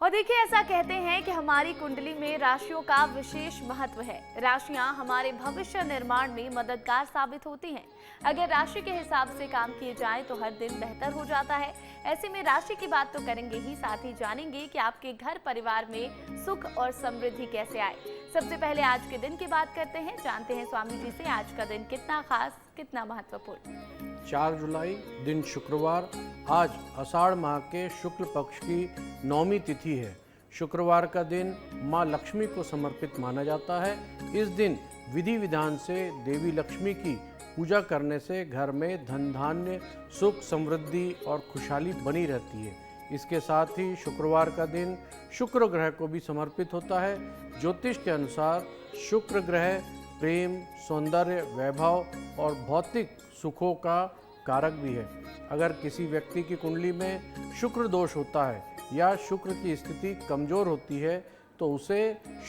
और देखिए, ऐसा कहते हैं कि हमारी कुंडली में राशियों का विशेष महत्व है। राशियां हमारे भविष्य निर्माण में मददगार साबित होती हैं। अगर राशि के हिसाब से काम किए जाए तो हर दिन बेहतर हो जाता है। ऐसे में राशि की बात तो करेंगे ही, साथ ही जानेंगे कि आपके घर परिवार में सुख और समृद्धि कैसे आए। सबसे पहले आज के दिन की बात करते हैं, जानते हैं स्वामी जी से आज का दिन कितना खास, कितना महत्वपूर्ण। 4 जुलाई दिन शुक्रवार। आज आषाढ़ माह के शुक्ल पक्ष की 9वीं तिथि है। शुक्रवार का दिन माँ लक्ष्मी को समर्पित माना जाता है। इस दिन विधि विधान से देवी लक्ष्मी की पूजा करने से घर में धन धान्य, सुख, समृद्धि और खुशहाली बनी रहती है। इसके साथ ही शुक्रवार का दिन शुक्र ग्रह को भी समर्पित होता है। ज्योतिष के अनुसार शुक्र ग्रह प्रेम, सौंदर्य, वैभव और भौतिक सुखों का कारक भी है। अगर किसी व्यक्ति की कुंडली में शुक्र दोष होता है या शुक्र की स्थिति कमजोर होती है तो उसे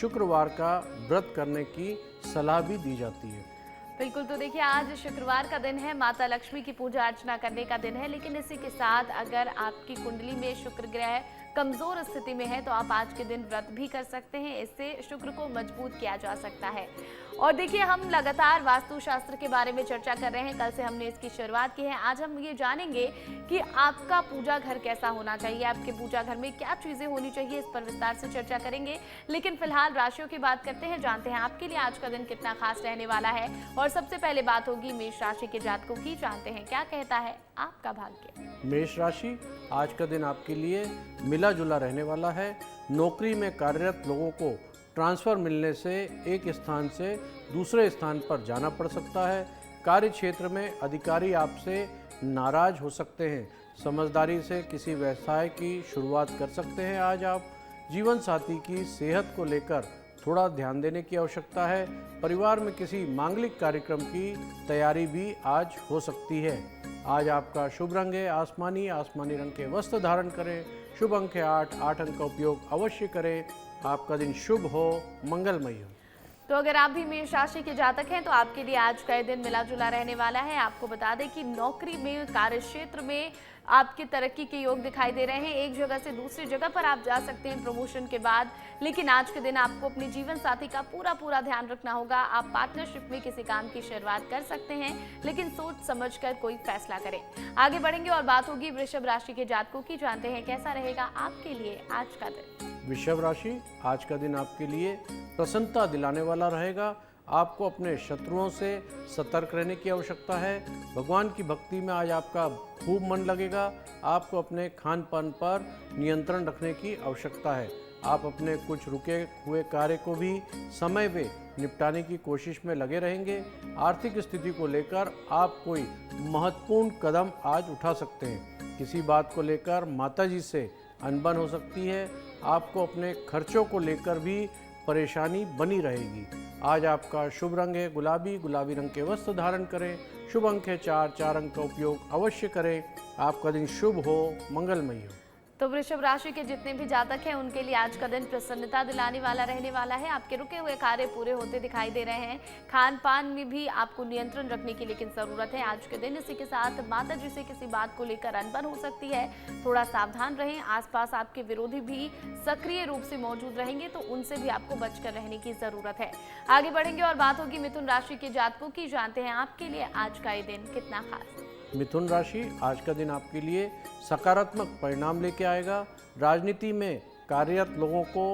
शुक्रवार का व्रत करने की सलाह भी दी जाती है। बिल्कुल, तो देखिए, आज शुक्रवार का दिन है, माता लक्ष्मी की पूजा अर्चना करने का दिन है। लेकिन इसी के साथ अगर आपकी कुंडली में शुक्र ग्रह कमजोर स्थिति में है तो आप आज के दिन व्रत भी कर सकते हैं। इससे शुक्र को मजबूत किया जा सकता है। और देखिए, हम लगातार वास्तुशास्त्र के बारे में चर्चा कर रहे हैं। कल से हमने इसकी शुरुआत की है। आज हम ये जानेंगे कि आपका पूजा घर कैसा होना चाहिए, आपके पूजा घर में क्या चीजें होनी चाहिए, इस पर विस्तार से चर्चा करेंगे। लेकिन फिलहाल राशियों की बात करते हैं, जानते हैं आपके लिए आज का दिन कितना खास रहने वाला है। और सबसे पहले बात होगी मेष राशि के जातकों की, जानते हैं क्या कहता है आपका भाग्य। मेष राशि, आज का दिन आपके लिए मिला जुला रहने वाला है। नौकरी में कार्यरत लोगों को ट्रांसफर मिलने से एक स्थान से दूसरे स्थान पर जाना पड़ सकता है। कार्य क्षेत्र में अधिकारी आपसे नाराज हो सकते हैं। समझदारी से किसी व्यवसाय की शुरुआत कर सकते हैं। आज आप जीवन साथी की सेहत को लेकर थोड़ा ध्यान देने की आवश्यकता है। परिवार में किसी मांगलिक कार्यक्रम की तैयारी भी आज हो सकती है। आज आपका शुभ रंग है आसमानी। आसमानी रंग के वस्त्र धारण करें। शुभ अंक है 8 अंक का उपयोग अवश्य करें। आपका दिन शुभ हो, मंगलमय हो। तो अगर आप भी मेष राशि के जातक हैं तो आपके लिए आज का दिन मिला जुला रहने वाला है। आपको बता दें कि नौकरी में, कार्य क्षेत्र में आपकी तरक्की के योग दिखाई दे रहे हैं। एक जगह से दूसरी जगह पर आप जा सकते हैं प्रमोशन के बाद। लेकिन आज के दिन आपको अपने जीवन साथी का पूरा ध्यान रखना होगा। आप पार्टनरशिप में किसी काम की शुरुआत कर सकते हैं, लेकिन सोच समझकर कोई फैसला करें। आगे बढ़ेंगे और बात होगी वृषभ राशि के जातकों की, जानते हैं कैसा रहेगा आपके लिए आज का दिन। वृषभ राशि, आज का दिन आपके लिए प्रसन्नता दिलाने वाला रहेगा। आपको अपने शत्रुओं से सतर्क रहने की आवश्यकता है। भगवान की भक्ति में आज आपका खूब मन लगेगा। आपको अपने खान पान पर नियंत्रण रखने की आवश्यकता है। आप अपने कुछ रुके हुए कार्य को भी समय पे निपटाने की कोशिश में लगे रहेंगे। आर्थिक स्थिति को लेकर आप कोई महत्वपूर्ण कदम आज उठा सकते हैं। किसी बात को लेकर माताजी से अनबन हो सकती है। आपको अपने खर्चों को लेकर भी परेशानी बनी रहेगी। आज आपका शुभ रंग है गुलाबी। गुलाबी रंग के वस्त्र धारण करें। शुभ अंक है 4 अंक का उपयोग अवश्य करें। आपका दिन शुभ हो, मंगलमय हो। तो वृषभ राशि के जितने भी जातक हैं उनके लिए आज का दिन प्रसन्नता दिलाने वाला रहने वाला है। आपके रुके हुए कार्य पूरे होते दिखाई दे रहे हैं। खान पान में भी आपको नियंत्रण रखने की लेकिन जरूरत है आज के दिन। इसी के साथ माता जी से किसी बात को लेकर अनबन हो सकती है, थोड़ा सावधान रहें। आसपास आपके विरोधी भी सक्रिय रूप से मौजूद रहेंगे तो उनसे भी आपको बचकर रहने की जरूरत है। आगे बढ़ेंगे और बात होगी मिथुन राशि के जातकों की, जानते हैं आपके लिए आज का ये दिन कितना खास। मिथुन राशि, आज का दिन आपके लिए सकारात्मक परिणाम लेके आएगा। राजनीति में कार्यरत लोगों को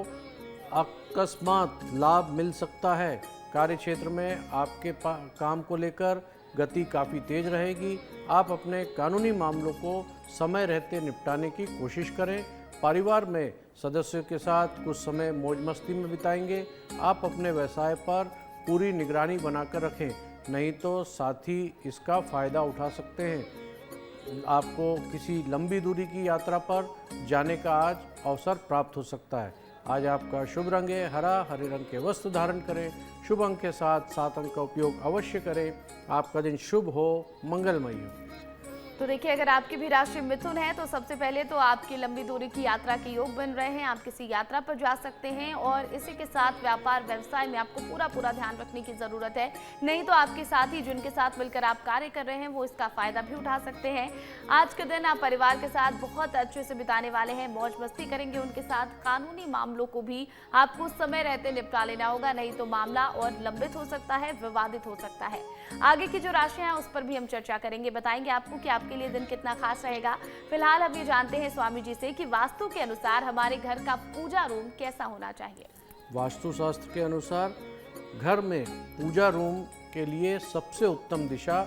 अकस्मात लाभ मिल सकता है। कार्य क्षेत्र में आपके काम को लेकर गति काफ़ी तेज रहेगी। आप अपने कानूनी मामलों को समय रहते निपटाने की कोशिश करें। परिवार में सदस्यों के साथ कुछ समय मौज मस्ती में बिताएंगे। आप अपने व्यवसाय पर पूरी निगरानी बनाकर रखें, नहीं तो साथी इसका फ़ायदा उठा सकते हैं। आपको किसी लंबी दूरी की यात्रा पर जाने का आज अवसर प्राप्त हो सकता है। आज आपका शुभ रंग है हरा। हरे रंग के वस्त्र धारण करें। शुभ अंक के साथ 7 अंक का उपयोग अवश्य करें। आपका दिन शुभ हो, मंगलमय हो। तो देखिए, अगर आपकी भी राशि मिथुन है तो सबसे पहले तो आपकी लंबी दूरी की यात्रा के योग बन रहे हैं। आप किसी यात्रा पर जा सकते हैं और इसी के साथ व्यापार व्यवसाय में आपको पूरा ध्यान रखने की जरूरत है। नहीं तो आपके साथी जिनके साथ मिलकर आप कार्य कर रहे हैं वो इसका फायदा भी उठा सकते हैं। आज के दिन आप परिवार के साथ बहुत अच्छे से बिताने वाले हैं, मौज मस्ती करेंगे उनके साथ। कानूनी मामलों को भी आपको समय रहते निपटा लेना होगा, नहीं तो मामला और लंबित हो सकता है, विवादित हो सकता है। आगे की जो राशियां हैं उस पर भी हम चर्चा करेंगे, बताएंगे आपको कि आपके लिए दिन कितना खास रहेगा। फिलहाल हम ये जानते हैं स्वामी जी से कि वास्तु के अनुसार हमारे घर का पूजा रूम कैसा होना चाहिए। वास्तु शास्त्र के अनुसार घर में पूजा रूम के लिए सबसे उत्तम दिशा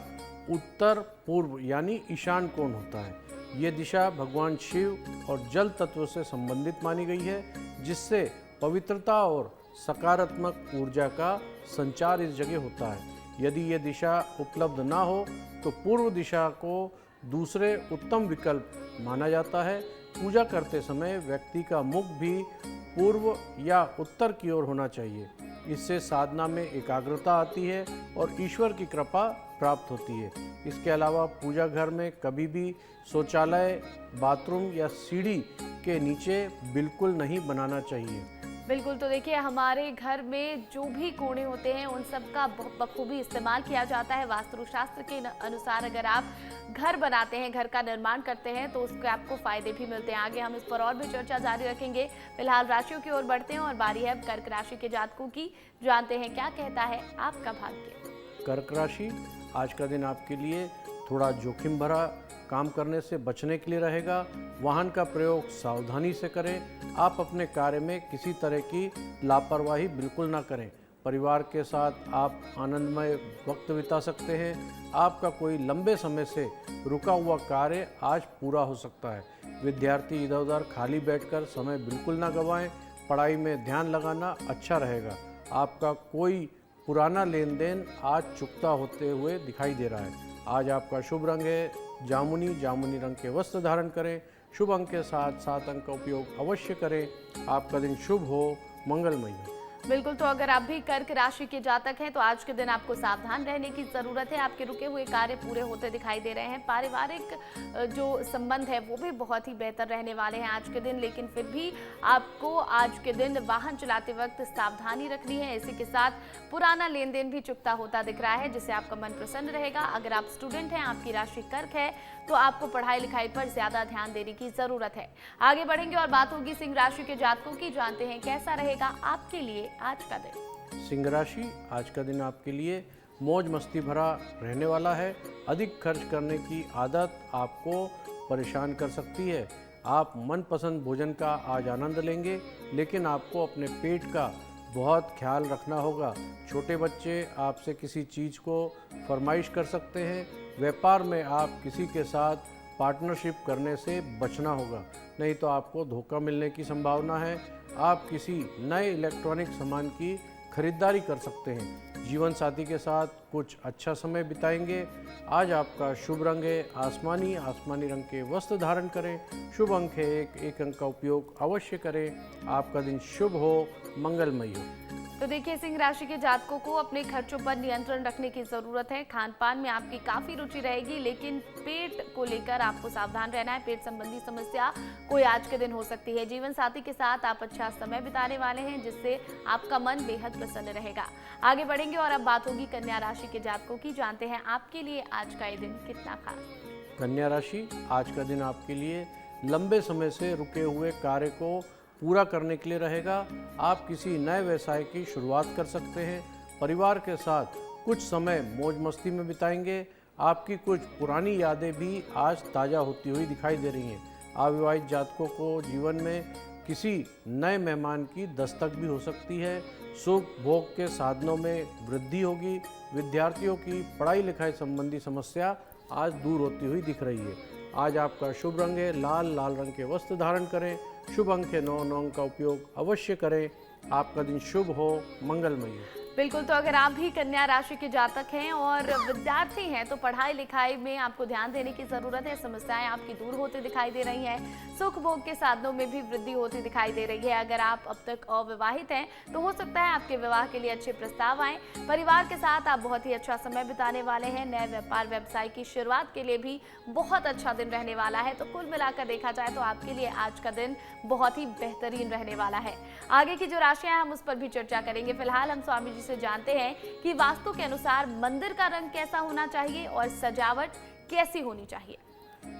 उत्तर पूर्व यानी ईशान कोण होता है। ये दिशा भगवान शिव और जल तत्व से संबंधित मानी गई है, जिससे पवित्रता और सकारात्मक ऊर्जा का संचार इस जगह होता है। यदि ये दिशा उपलब्ध ना हो तो पूर्व दिशा को दूसरे उत्तम विकल्प माना जाता है। पूजा करते समय व्यक्ति का मुख भी पूर्व या उत्तर की ओर होना चाहिए। इससे साधना में एकाग्रता आती है और ईश्वर की कृपा प्राप्त होती है। इसके अलावा पूजा घर में कभी भी शौचालय, बाथरूम या सीढ़ी के नीचे बिल्कुल नहीं बनाना चाहिए। बिल्कुल, तो देखिए, हमारे घर में जो भी कोने होते हैं उन सब का बखूबी इस्तेमाल किया जाता है। वास्तुशास्त्र के अनुसार अगर आप घर बनाते हैं, घर का निर्माण करते हैं तो उसके आपको फायदे भी मिलते हैं। आगे हम इस पर और भी चर्चा जारी रखेंगे। फिलहाल राशियों की ओर बढ़ते हैं और बारी है कर्क राशि के जातकों की। जानते हैं क्या कहता है आपका भाग्य। कर्क राशि, आज का दिन आपके लिए थोड़ा जोखिम भरा काम करने से बचने के लिए रहेगा। वाहन का प्रयोग सावधानी से करें। आप अपने कार्य में किसी तरह की लापरवाही बिल्कुल ना करें। परिवार के साथ आप आनंदमय वक्त बिता सकते हैं। आपका कोई लंबे समय से रुका हुआ कार्य आज पूरा हो सकता है। विद्यार्थी इधर उधर खाली बैठकर समय बिल्कुल ना गंवाएं। पढ़ाई में ध्यान लगाना अच्छा रहेगा। आपका कोई पुराना लेन देन आज चुकता होते हुए दिखाई दे रहा है। आज आपका शुभ रंग है जामुनी। जामुनी रंग के वस्त्र धारण करें। शुभ अंक के साथ 7 अंक का उपयोग अवश्य करें। आपका दिन शुभ हो, मंगलमय हो। बिल्कुल, तो अगर आप भी कर्क राशि के जातक हैं तो आज के दिन आपको सावधान रहने की जरूरत है। आपके रुके हुए कार्य पूरे होते दिखाई दे रहे हैं। पारिवारिक जो संबंध है वो भी बहुत ही बेहतर रहने वाले हैं आज के दिन, लेकिन फिर भी आपको आज के दिन वाहन चलाते वक्त सावधानी रखनी है। इसी के साथ पुराना लेन देन भी चुकता होता दिख रहा है, जिससे आपका मन प्रसन्न रहेगा। अगर आप स्टूडेंट हैं, आपकी राशि कर्क है, तो आपको पढ़ाई लिखाई पर ज्यादा ध्यान देने की जरूरत है। आगे बढ़ेंगे और बात होगी सिंह राशि के जातकों की। जानते हैं कैसा रहेगा आपके लिए आज का दिन। सिंह राशि, आज का दिन आपके लिए मौज मस्ती भरा रहने वाला है। अधिक खर्च करने की आदत आपको परेशान कर सकती है। आप मनपसंद भोजन का आज आनंद लेंगे, लेकिन आपको अपने पेट का बहुत ख्याल रखना होगा। छोटे बच्चे आपसे किसी चीज़ को फरमाइश कर सकते हैं। व्यापार में आप किसी के साथ पार्टनरशिप करने से बचना होगा, नहीं तो आपको धोखा मिलने की संभावना है। आप किसी नए इलेक्ट्रॉनिक सामान की खरीदारी कर सकते हैं। जीवन साथी के साथ कुछ अच्छा समय बिताएंगे। आज आपका शुभ रंग है आसमानी। आसमानी रंग के वस्त्र धारण करें। शुभ अंक है 1 अंक का उपयोग अवश्य करें। आपका दिन शुभ हो, मंगलमय हो। तो देखिए, सिंह राशि के जातकों को अपने खर्चों पर नियंत्रण रखने की जरूरत है। खान पान में आपकी काफी रुचि रहेगी, लेकिन पेट को लेकर आपको सावधान रहना है। पेट संबंधी समस्या कोई आज के दिन हो सकती है। जीवन साथी के साथ आप अच्छा समय बिताने वाले हैं, जिससे आपका मन बेहद प्रसन्न रहेगा। आगे बढ़ेंगे और अब बात होगी कन्या राशि के जातकों की। जानते हैं आपके लिए आज का ये दिन कितना खास। कन्या राशि, आज का दिन आपके लिए लंबे समय से रुके हुए कार्य को पूरा करने के लिए रहेगा। आप किसी नए व्यवसाय की शुरुआत कर सकते हैं। परिवार के साथ कुछ समय मौज मस्ती में बिताएंगे। आपकी कुछ पुरानी यादें भी आज ताज़ा होती हुई दिखाई दे रही हैं। अविवाहित जातकों को जीवन में किसी नए मेहमान की दस्तक भी हो सकती है। सुख भोग के साधनों में वृद्धि होगी। विद्यार्थियों की पढ़ाई लिखाई संबंधी समस्या आज दूर होती हुई दिख रही है। आज आपका शुभ रंग है लाल। लाल रंग के वस्त्र धारण करें। शुभ अंक है 9 अंक का उपयोग अवश्य करें। आपका दिन शुभ हो, मंगलमय हो। बिल्कुल, तो अगर आप भी कन्या राशि के जातक हैं और विद्यार्थी हैं तो पढ़ाई लिखाई में आपको ध्यान देने की ज़रूरत है। समस्याएं आपकी दूर होती दिखाई दे रही हैं, सुख भोग के साधनों में भी वृद्धि होती दिखाई दे रही है। अगर आप अब तक अविवाहित हैं तो हो सकता है आपके विवाह के लिए अच्छे प्रस्ताव आएँ। परिवार के साथ आप बहुत ही अच्छा समय बिताने वाले हैं। नए व्यापार व्यवसाय की शुरुआत के लिए भी बहुत अच्छा दिन रहने वाला है। तो कुल मिलाकर देखा जाए तो आपके लिए आज का दिन बहुत ही बेहतरीन रहने वाला है। आगे की जो राशियां हैं हम उस पर भी चर्चा करेंगे। फिलहाल हम स्वामी जी से जानते हैं कि वास्तु के अनुसार मंदिर का रंग कैसा होना चाहिए और सजावट कैसी होनी चाहिए।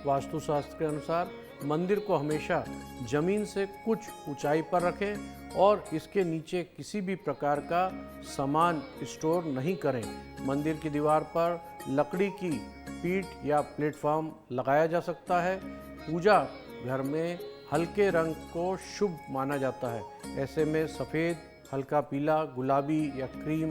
वास्तुशास्त्र के अनुसार मंदिर को हमेशा जमीन से कुछ ऊंचाई पर रखें और इसके नीचे किसी भी प्रकार का सामान स्टोर नहीं करें। मंदिर की दीवार पर लकड़ी की पीठ या प्लेटफॉर्म लगाया जा सकता है। पूजा घर में हल्के रंग को शुभ माना जाता है। ऐसे में सफ़ेद, हल्का पीला, गुलाबी या क्रीम,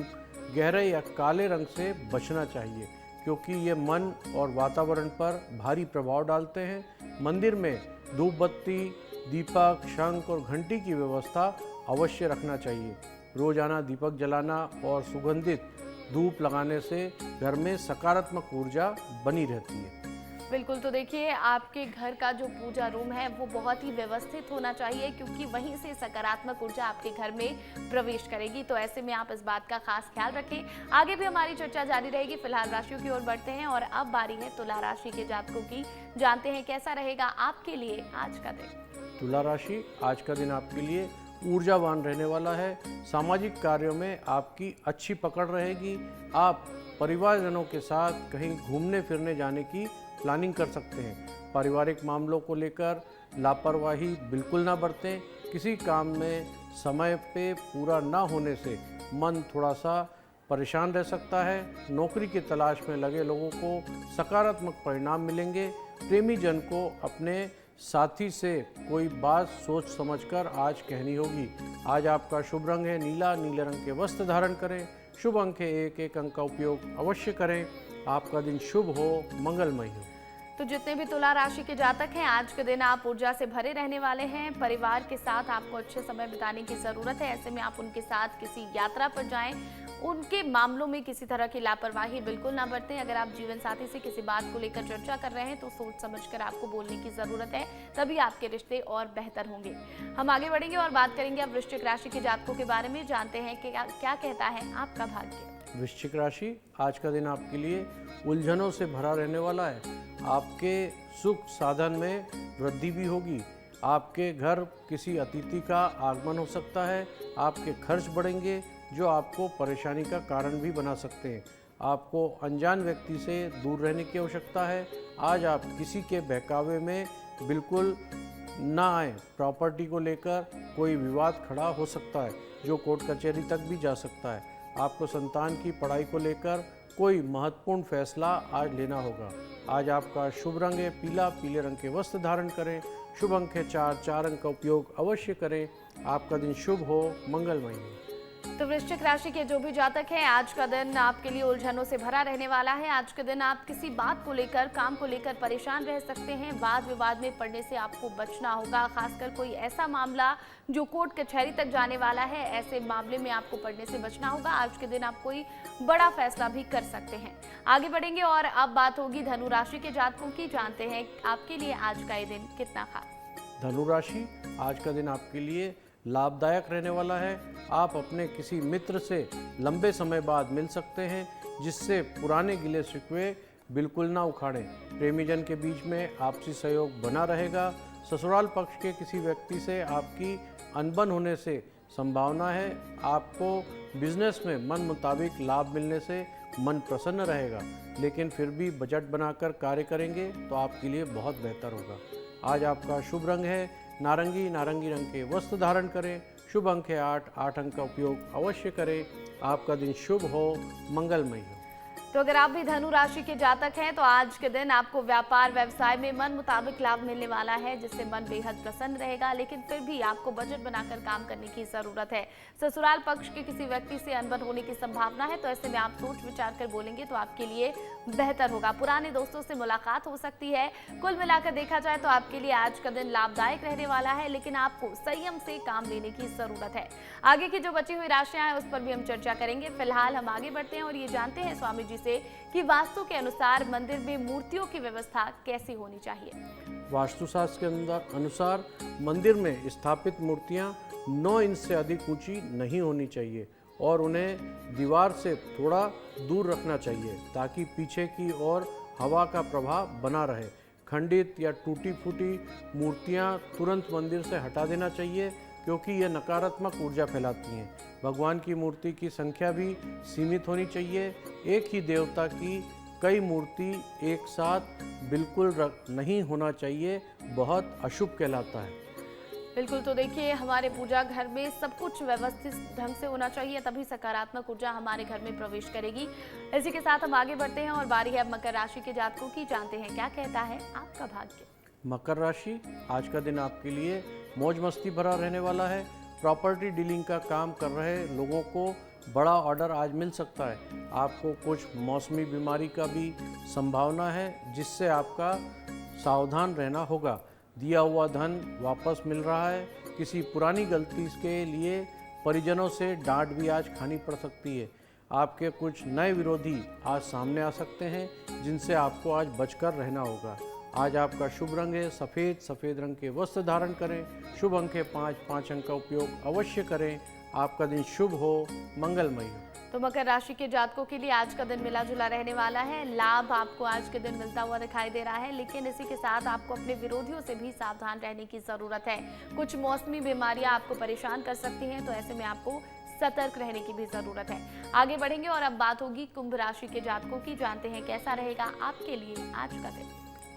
गहरे या काले रंग से बचना चाहिए क्योंकि ये मन और वातावरण पर भारी प्रभाव डालते हैं। मंदिर में धूप बत्ती, दीपक, शंख और घंटी की व्यवस्था अवश्य रखना चाहिए। रोजाना दीपक जलाना और सुगंधित धूप लगाने से घर में सकारात्मक ऊर्जा बनी रहती है। बिल्कुल, तो देखिए आपके घर का जो पूजा रूम है वो बहुत ही व्यवस्थित होना चाहिए क्योंकि वहीं से सकारात्मक ऊर्जा आपके घर में प्रवेश करेगी। तो ऐसे में आप इस बात का खास ख्याल रखें। आगे भी हमारी चर्चा जारी रहेगी। फिलहाल राशियों की ओर बढ़ते हैं और अब बारी है तुला राशि के जातकों की। जानते हैं कैसा रहेगा आपके लिए आज का दिन। तुला राशि, आज का दिन आपके लिए ऊर्जावान रहने वाला है। सामाजिक कार्यों में आपकी अच्छी पकड़ रहेगी। आप परिवारजनों के साथ कहीं घूमने फिरने जाने की प्लानिंग कर सकते हैं। पारिवारिक मामलों को लेकर लापरवाही बिल्कुल ना बरतें। किसी काम में समय पे पूरा ना होने से मन थोड़ा सा परेशान रह सकता है। नौकरी की तलाश में लगे लोगों को सकारात्मक परिणाम मिलेंगे। प्रेमी जन को अपने साथी से कोई बात सोच समझकर आज कहनी होगी। आज आपका शुभ रंग है नीला। नीले रंग के वस्त्र धारण करें। शुभ अंक है 1 अंक का उपयोग अवश्य करें। आपका दिन शुभ हो, मंगलमय हो। तो जितने भी तुला राशि के जातक हैं आज के दिन आप ऊर्जा से भरे रहने वाले हैं। परिवार के साथ आपको अच्छे समय बिताने की ज़रूरत है। ऐसे में आप उनके साथ किसी यात्रा पर जाएं। उनके मामलों में किसी तरह की लापरवाही बिल्कुल ना बरतें। अगर आप जीवन साथी से किसी बात को लेकर चर्चा कर रहे हैं तो सोच समझकर आपको बोलने की ज़रूरत है, तभी आपके रिश्ते और बेहतर होंगे। हम आगे बढ़ेंगे और बात करेंगे अब वृश्चिक राशि के जातकों के बारे में। जानते हैं कि क्या कहता है आपका भाग्य। वृश्चिक राशि, आज का दिन आपके लिए उलझनों से भरा रहने वाला है। आपके सुख साधन में वृद्धि भी होगी। आपके घर किसी अतिथि का आगमन हो सकता है। आपके खर्च बढ़ेंगे जो आपको परेशानी का कारण भी बना सकते हैं। आपको अनजान व्यक्ति से दूर रहने की आवश्यकता है। आज आप किसी के बहकावे में बिल्कुल ना आए। प्रॉपर्टी को लेकर कोई विवाद खड़ा हो सकता है जो कोर्ट कचहरी तक भी जा सकता है। आपको संतान की पढ़ाई को लेकर कोई महत्वपूर्ण फैसला आज लेना होगा। आज आपका शुभ रंग है पीला। पीले रंग के वस्त्र धारण करें। शुभ अंक है 4 अंक का उपयोग अवश्य करें। आपका दिन शुभ हो, मंगलमय हो। तो वृश्चिक राशि के जो भी जातक हैं आज का दिन आपके लिए उलझनों से भरा रहने वाला है। आज के दिन आप किसी बात को लेकर, काम को लेकर परेशान रह सकते हैं। वाद विवाद में पड़ने से आपको बचना होगा। खासकर कोई ऐसा मामला जो कोर्ट कचहरी तक जाने वाला है, ऐसे मामले में आपको पड़ने से बचना होगा। आज के दिन आप कोई बड़ा फैसला भी कर सकते हैं। आगे बढ़ेंगे और अब बात होगी धनु राशि के जातकों की। जानते हैं आपके लिए आज का ये दिन कितना खास। धनु राशि, आज का दिन आपके लिए लाभदायक रहने वाला है। आप अपने किसी मित्र से लंबे समय बाद मिल सकते हैं जिससे पुराने गिले शिकवे बिल्कुल ना उखाड़ें। प्रेमी जन के बीच में आपसी सहयोग बना रहेगा। ससुराल पक्ष के किसी व्यक्ति से आपकी अनबन होने से संभावना है। आपको बिजनेस में मन मुताबिक लाभ मिलने से मन प्रसन्न रहेगा, लेकिन फिर भी बजट बनाकर कार्य करेंगे तो आपके लिए बहुत बेहतर होगा। आज आपका शुभ रंग है नारंगी। नारंगी रंग के वस्त्र धारण करें। शुभ अंक है 8 अंक का उपयोग अवश्य करें। आपका दिन शुभ हो, मंगलमय हो। तो अगर आप भी धनु राशि के जातक हैं तो आज के दिन आपको व्यापार व्यवसाय में मन मुताबिक लाभ मिलने वाला है, जिससे मन बेहद प्रसन्न रहेगा। लेकिन फिर भी आपको बजट बनाकर काम करने की जरूरत है। ससुराल पक्ष के किसी व्यक्ति से अनबन होने की संभावना है, तो ऐसे में आप सोच विचार कर बोलेंगे तो आपके लिए बेहतर होगा। पुराने दोस्तों से मुलाकात हो सकती है। कुल मिलाकर देखा जाए तो आपके लिए आज का दिन लाभदायक रहने वाला है, लेकिन आपको संयम से काम लेने की जरूरत है। आगे की जो बची हुई राशियां हैं उस पर भी हम चर्चा करेंगे। फिलहाल हम आगे बढ़ते हैं और ये जानते हैं स्वामी जी से कि वास्तु के अनुसार मंदिर में मूर्तियों की व्यवस्था कैसी होनी चाहिए। वास्तुशास्त्र के अनुसार मंदिर में स्थापित मूर्तियां 9 इंच से अधिक ऊंची नहीं होनी चाहिए और उन्हें दीवार से थोड़ा दूर रखना चाहिए, ताकि पीछे की ओर हवा का प्रभाव बना रहे। खंडित या टूटी फूटी मूर्तियां तुरंत मंदिर से हटा देना चाहिए, क्योंकि ये नकारात्मक ऊर्जा फैलाती हैं। भगवान की मूर्ति की संख्या भी सीमित होनी चाहिए। एक ही देवता की कई मूर्ति एक साथ बिल्कुल नहीं होना चाहिए, बहुत अशुभ कहलाता है। बिल्कुल, तो देखिए हमारे पूजा घर में सब कुछ व्यवस्थित ढंग से होना चाहिए, तभी सकारात्मक ऊर्जा हमारे घर में प्रवेश करेगी। इसी के साथ हम आगे बढ़ते हैं और बारी है अब मकर राशि के जातकों की। जानते हैं क्या कहता है आपका भाग्य। मकर राशि, आज का दिन आपके लिए मौज मस्ती भरा रहने वाला है। प्रॉपर्टी डीलिंग का काम कर रहे लोगों को बड़ा ऑर्डर आज मिल सकता है। आपको कुछ मौसमी बीमारी का भी संभावना है, जिससे आपका सावधान रहना होगा। दिया हुआ धन वापस मिल रहा है। किसी पुरानी गलती के लिए परिजनों से डांट भी आज खानी पड़ सकती है। आपके कुछ नए विरोधी आज सामने आ सकते हैं, जिनसे आपको आज बचकर रहना होगा। आज आपका शुभ रंग है सफ़ेद। सफ़ेद रंग के वस्त्र धारण करें। शुभ अंक है 5 अंक का उपयोग अवश्य करें। आपका दिन शुभ हो, मंगलमय हो। तो मकर राशि के जातकों के लिए आज का दिन मिला जुला रहने वाला है। लाभ आपको आज के दिन मिलता हुआ दिखाई दे रहा है, लेकिन इसी के साथ आपको अपने विरोधियों से भी सावधान रहने की जरूरत है। कुछ मौसमी बीमारियां आपको परेशान कर सकती हैं, तो ऐसे में आपको सतर्क रहने की भी जरूरत है। आगे बढ़ेंगे और अब बात होगी कुंभ राशि के जातकों की। जानते हैं कैसा रहेगा आपके लिए आज का दिन।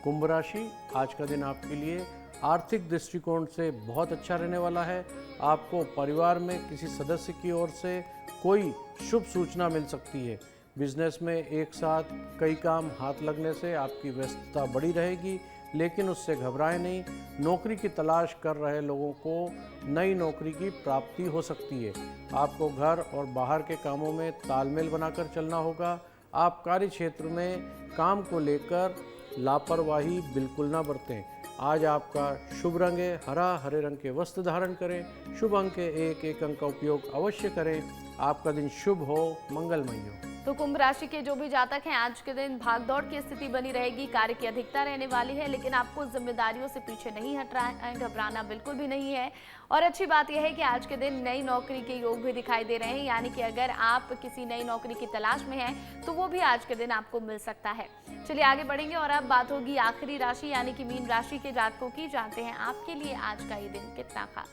कुंभ राशि, आज का दिन आपके लिए आर्थिक दृष्टिकोण से बहुत अच्छा रहने वाला है। आपको परिवार में किसी सदस्य की ओर से कोई शुभ सूचना मिल सकती है। बिजनेस में एक साथ कई काम हाथ लगने से आपकी व्यस्तता बढ़ी रहेगी, लेकिन उससे घबराएं नहीं। नौकरी की तलाश कर रहे लोगों को नई नौकरी की प्राप्ति हो सकती है। आपको घर और बाहर के कामों में तालमेल बनाकर चलना होगा। आप कार्य क्षेत्र में काम को लेकर लापरवाही बिल्कुल ना बरतें। आज आपका शुभ रंग है हरा। हरे रंग के वस्त्र धारण करें। शुभ अंक है 1 अंक का उपयोग अवश्य करें। आपका दिन शुभ हो, मंगलमय हो। तो कुंभ राशि के जो भी जातक हैं आज के दिन भागदौड़ की स्थिति बनी रहेगी। कार्य की अधिकता रहने वाली है, लेकिन आपको जिम्मेदारियों से पीछे नहीं हटना है, घबराना बिल्कुल भी नहीं है। और अच्छी बात यह है कि आज के दिन नई नौकरी के योग भी दिखाई दे रहे हैं, यानी कि अगर आप किसी नई नौकरी की तलाश में हैं तो वो भी आज के दिन आपको मिल सकता है। चलिए आगे बढ़ेंगे और अब बात होगी आखिरी राशि यानी कि मीन राशि के जातकों की। जानते हैं आपके लिए आज का ये दिन कितना खास।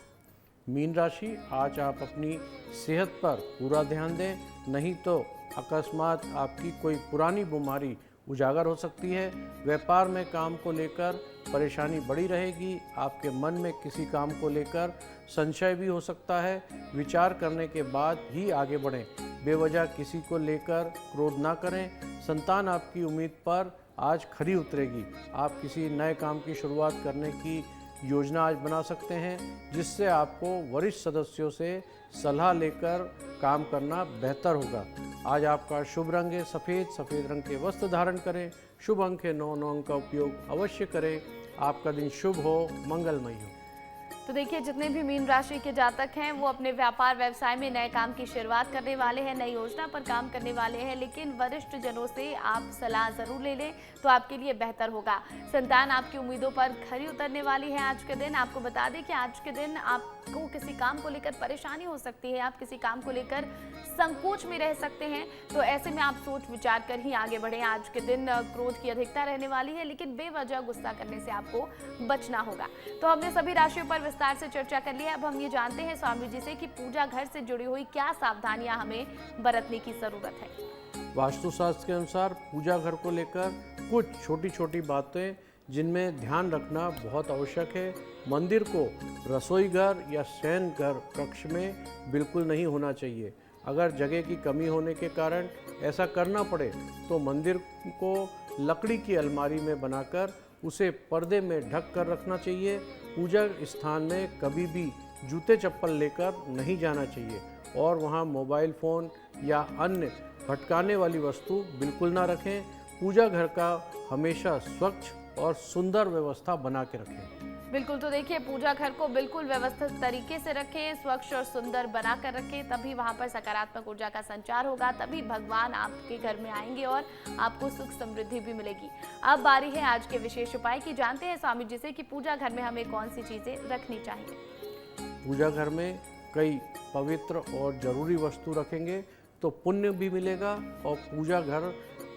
मीन राशि, आज आप अपनी सेहत पर पूरा ध्यान दें, नहीं तो अकस्मात आपकी कोई पुरानी बीमारी उजागर हो सकती है। व्यापार में काम को लेकर परेशानी बढ़ी रहेगी। आपके मन में किसी काम को लेकर संशय भी हो सकता है। विचार करने के बाद ही आगे बढ़ें। बेवजह किसी को लेकर क्रोध ना करें। संतान आपकी उम्मीद पर आज खरी उतरेगी। आप किसी नए काम की शुरुआत करने की योजना आज बना सकते हैं, जिससे आपको वरिष्ठ सदस्यों से सलाह लेकर काम करना बेहतर होगा। आज आपका शुभ रंग है सफ़ेद। सफ़ेद रंग के वस्त्र धारण करें। शुभ अंक है 9 अंक का उपयोग अवश्य करें। आपका दिन शुभ हो, मंगलमय हो। तो देखिए जितने भी मीन राशि के जातक हैं वो अपने व्यापार व्यवसाय में नए काम की शुरुआत करने वाले हैं, नई योजना पर काम करने वाले हैं, लेकिन वरिष्ठ जनों से आप सलाह जरूर ले लें तो आपके लिए बेहतर होगा। संतान आपकी उम्मीदों पर खरी उतरने वाली है आज के दिन। आपको बता दें कि आज के दिन आपको किसी काम को लेकर परेशानी हो सकती है, आप किसी काम को लेकर संकोच में रह सकते हैं, तो ऐसे में आप सोच विचार कर ही आगे बढ़ें। आज के दिन क्रोध की अधिकता रहने वाली है, लेकिन बेवजह गुस्सा करने से आपको बचना होगा। तो हमने सभी राशियों पर विस्तार से चर्चा कर लिया। अब हम ये जानते हैं स्वामी जी से कि पूजा घर से जुड़ी हुई क्या सावधानियां हमें बरतने की जरूरत है। वास्तुशास्त्र के अनुसार पूजा घर को लेकर कुछ छोटी छोटी बातें जिनमें ध्यान रखना बहुत आवश्यक है। मंदिर को रसोई घर या शयन घर कक्ष में बिल्कुल नहीं होना चाहिए। अगर जगह की कमी होने के कारण ऐसा करना पड़े तो मंदिर को लकड़ी की अलमारी में बनाकर उसे पर्दे में ढक कर रखना चाहिए। पूजा स्थान में कभी भी जूते चप्पल लेकर नहीं जाना चाहिए और वहाँ मोबाइल फ़ोन या अन्य भटकाने वाली वस्तु बिल्कुल ना रखें। पूजा घर का हमेशा स्वच्छ और सुंदर व्यवस्था बना के रखें। बिल्कुल, तो देखिए पूजा घर को बिल्कुल व्यवस्थित तरीके से रखें, स्वच्छ और सुंदर बना कर रखें, तभी वहां पर सकारात्मक ऊर्जा का संचार होगा, तभी भगवान आपके घर में आएंगे और आपको सुख समृद्धि भी मिलेगी। अब बारी है आज के विशेष उपाय की। जानते हैं स्वामी जी से कि पूजा घर में हमें कौन सी चीजें रखनी चाहिए। पूजा घर में कई पवित्र और जरूरी वस्तु रखेंगे तो पुण्य भी मिलेगा और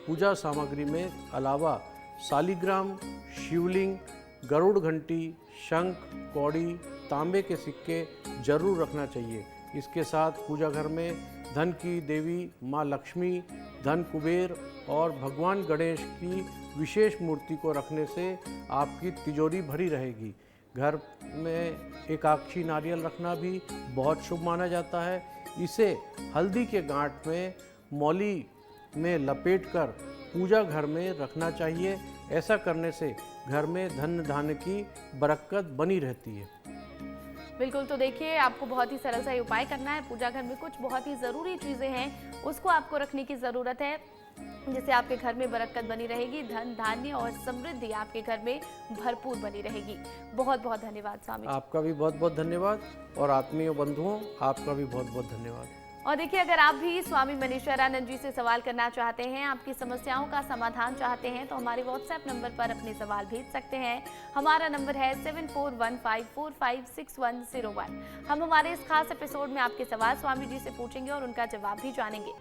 पूजा सामग्री में अलावा शालिग्राम, शिवलिंग, गरुड़ घंटी, शंख, कौड़ी, तांबे के सिक्के जरूर रखना चाहिए। इसके साथ पूजा घर में धन की देवी माँ लक्ष्मी, धन कुबेर और भगवान गणेश की विशेष मूर्ति को रखने से आपकी तिजोरी भरी रहेगी। घर में एकाक्षी नारियल रखना भी बहुत शुभ माना जाता है। इसे हल्दी के गांठ में मौली में लपेटकर पूजा घर में रखना चाहिए। ऐसा करने से घर में धन धान्य की बरकत बनी रहती है। बिल्कुल, तो देखिए आपको बहुत ही सरल सा ये उपाय करना है। पूजा घर में कुछ बहुत ही ज़रूरी चीज़ें हैं, उसको आपको रखने की ज़रूरत है, जिससे आपके घर में बरकत बनी रहेगी, धन धान्य और समृद्धि आपके घर में भरपूर बनी रहेगी। बहुत बहुत धन्यवाद स्वामी जी। आपका भी बहुत बहुत धन्यवाद और आत्मीय बंधुओं आपका भी बहुत बहुत धन्यवाद। और देखिए अगर आप भी स्वामी मनीश्वरानंद जी से सवाल करना चाहते हैं, आपकी समस्याओं का समाधान चाहते हैं, तो हमारे व्हाट्सएप नंबर पर अपने सवाल भेज सकते हैं। हमारा नंबर है 7415456101। हम हमारे इस खास एपिसोड में आपके सवाल स्वामी जी से पूछेंगे और उनका जवाब भी जानेंगे।